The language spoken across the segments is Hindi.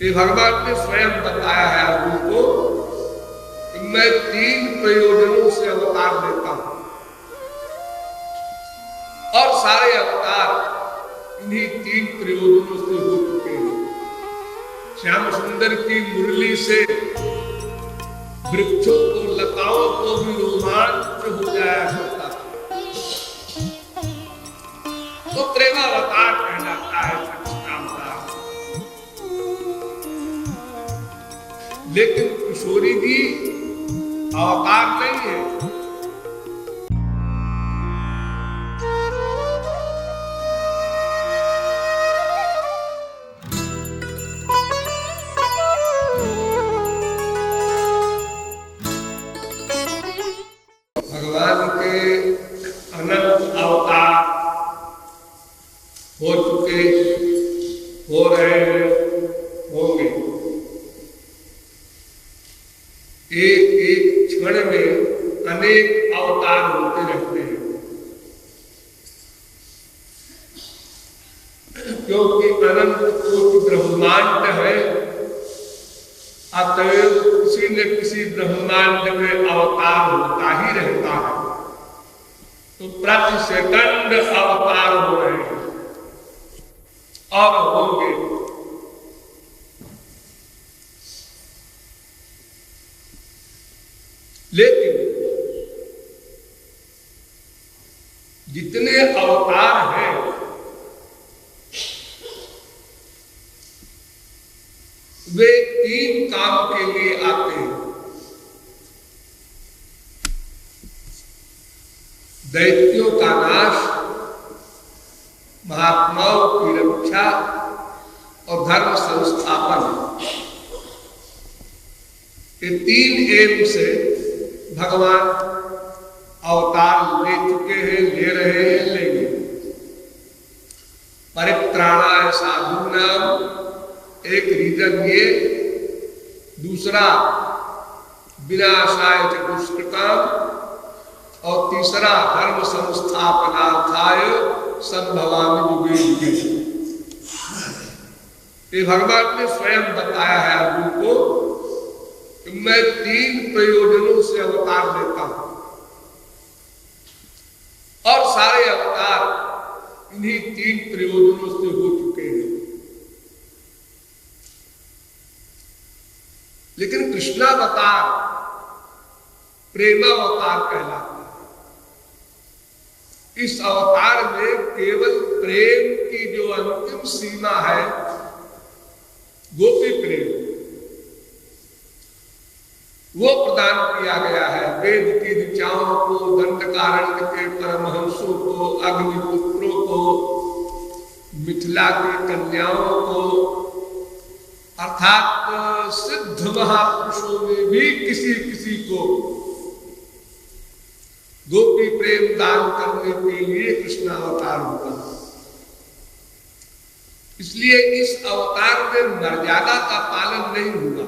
ये भगवान ने स्वयं बताया है अर्जुन को कि मैं 3 प्रयोजनों से अवतार लेता हूं और सारे अवतार इन्हीं 3 प्रयोजनों से हो चुके हैं। श्याम सुंदर की मुरली से वृक्षों को, लताओं को भी रोमांच हो जाया करता था, तो प्रेमावतार कहलाता है कृष्णावतार। लेकिन किशोरी जी अवतार नहीं है। भगवान के अनंत अवतार हो चुके, हो रहे हैं, होंगे। एक एक क्षण में अनेक अवतार होते रहते हैं, क्योंकि अनंत कोटि ब्रह्मांड है, अतएव किसी न किसी ब्रह्मांड में अवतार होता ही रहता है। तो प्रति सेकंड अवतार हो रहे हैं और होंगे। लेकिन जितने अवतार हैं वे 3 काम के लिए आते हैं। दैत्यों का नाश, महात्माओं की रक्षा और धर्म संस्थापन। ये 3 एम से भगवान अवतार ले चुके हैं, ले रहे हैं, लेंगे। परित्राणाय साधूनाम एक रीजन ये, दूसरा विनाशाय च दुष्कृताम और तीसरा धर्म संस्थापनार्थाय संभवामि युगे युगे। ये भगवान ने स्वयं बताया है अर्जुन को कि मैं 3 प्रयोजनों से अवतार लेता हूं और सारे अवतार इन्हीं 3 प्रयोजनों से हो चुके हैं। लेकिन कृष्णावतार प्रेमावतार कहलाता है। इस अवतार में केवल प्रेम की जो अंतिम सीमा है, गोपी प्रेम, वो प्रदान किया गया है। वेद की ऋचाओं को, दंडकारण्य के परमहंसों को, अग्निपुत्रों को, मिथिला की कन्याओं को, अर्थात सिद्ध महापुरुषों में भी किसी किसी को गोपी प्रेम दान करने के लिए कृष्णावतार हुआ। इसलिए इस अवतार में मर्यादा का पालन नहीं हुआ।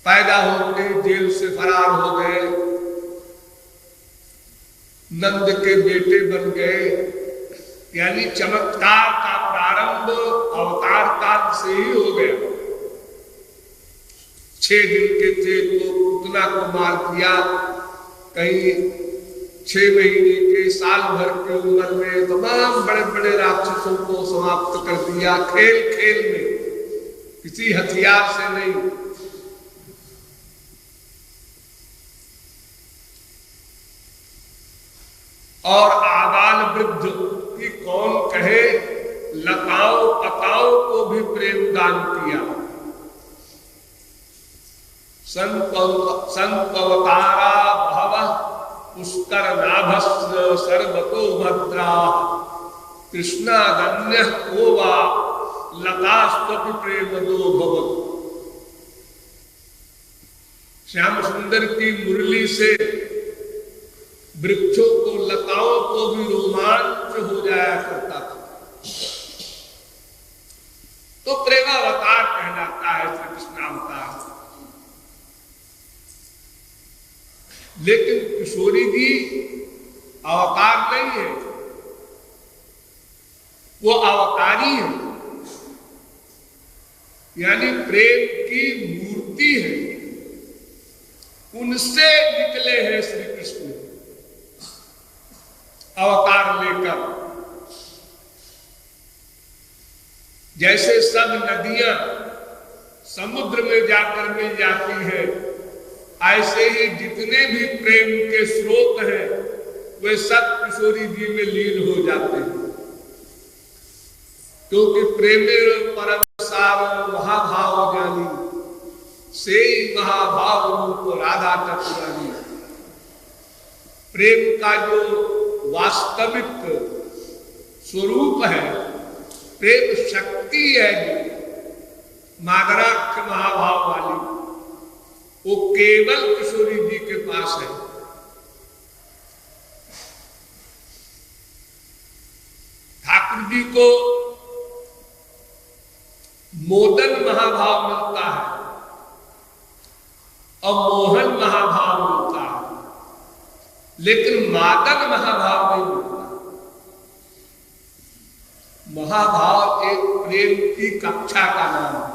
पैदा होते जेल से फरार हो गए, नंद के बेटे बन गए, यानी चमत्कार का प्रारंभ अवतार काल से ही हो गया। 6 दिन के थे तो पुतना को मार दिया, कहीं 6 महीने के, साल भर की उम्र में तमाम बड़े बड़े राक्षसों को समाप्त कर दिया, खेल खेल में, किसी हथियार से नहीं। और आबाल वृद्ध की कौन कहे, लताओं पताओं को भी प्रेम दान किया। संपवतारा भव पुष्कर नाभस्य सर्वतो भद्रा कृष्णागन्य को वा लतास्तपि प्रेम दो भवत्। श्याम सुंदर की मुरली से वृक्षों को, लताओं को भी रोमांच हो जाया करता था, तो प्रेमावतार कहलाता है कृष्णावतार। लेकिन किशोरी जी अवतार नहीं है, वो अवतारी है। यानी प्रेम की मूर्ति है, उनसे निकले हैं श्री कृष्ण अवतार लेकर। जैसे सब नदियां समुद्र में जाकर मिल जाती है, ऐसे ही जितने भी प्रेम के स्रोत हैं वे सब किशोरी जी में लीन हो जाते हैं, क्योंकि प्रेमे परम सार महाभाव जानी, से महाभाव रूप राधा तत्वानी। प्रेम का जो वास्तविक स्वरूप है, प्रेम शक्ति है जो मादराक्ष महाभाव वाली, वो केवल किशोरी जी के पास है। ठाकुर जी को मोदन महाभाव मिलता है और मोहन महाभाव मिलता है, लेकिन मादन महाभाव नहीं मिलता। महाभाव एक प्रेम की कक्षा का नाम है।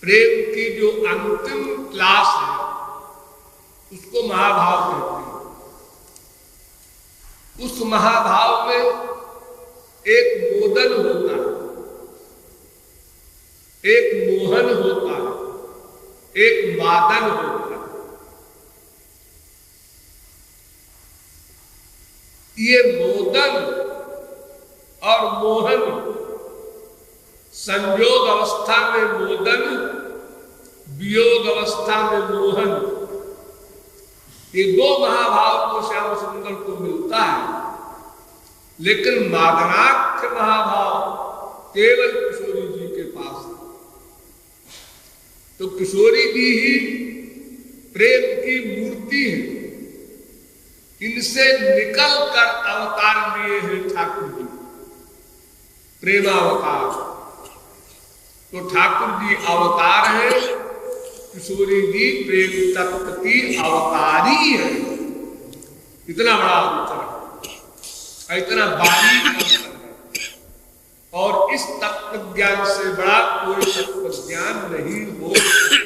प्रेम की जो अंतिम क्लास है उसको महाभाव कहते हैं। उस महाभाव में एक मोदन होता है, एक मोहन होता है, एक मादन होता है। ये मोदन और मोहन, संयोग अवस्था में मोदन, वियोग अवस्था में मोहन, ये दो महाभाव को श्याम सुंदर को मिलता है, लेकिन मादनाख्य महाभाव केवल किशोरी जी के पास है। तो किशोरी जी ही प्रेम की मूर्ति है, इनसे निकल कर अवतार लिए हैं ठाकुर जी, प्रेमावतार। तो ठाकुर जी अवतार है, किशोरी जी प्रेम तत्व की अवतारी है। इतना बड़ा अंतर है, इतना बारीक अंतर है, और इस तत्व ज्ञान से बड़ा कोई तत्व ज्ञान नहीं हो सकता।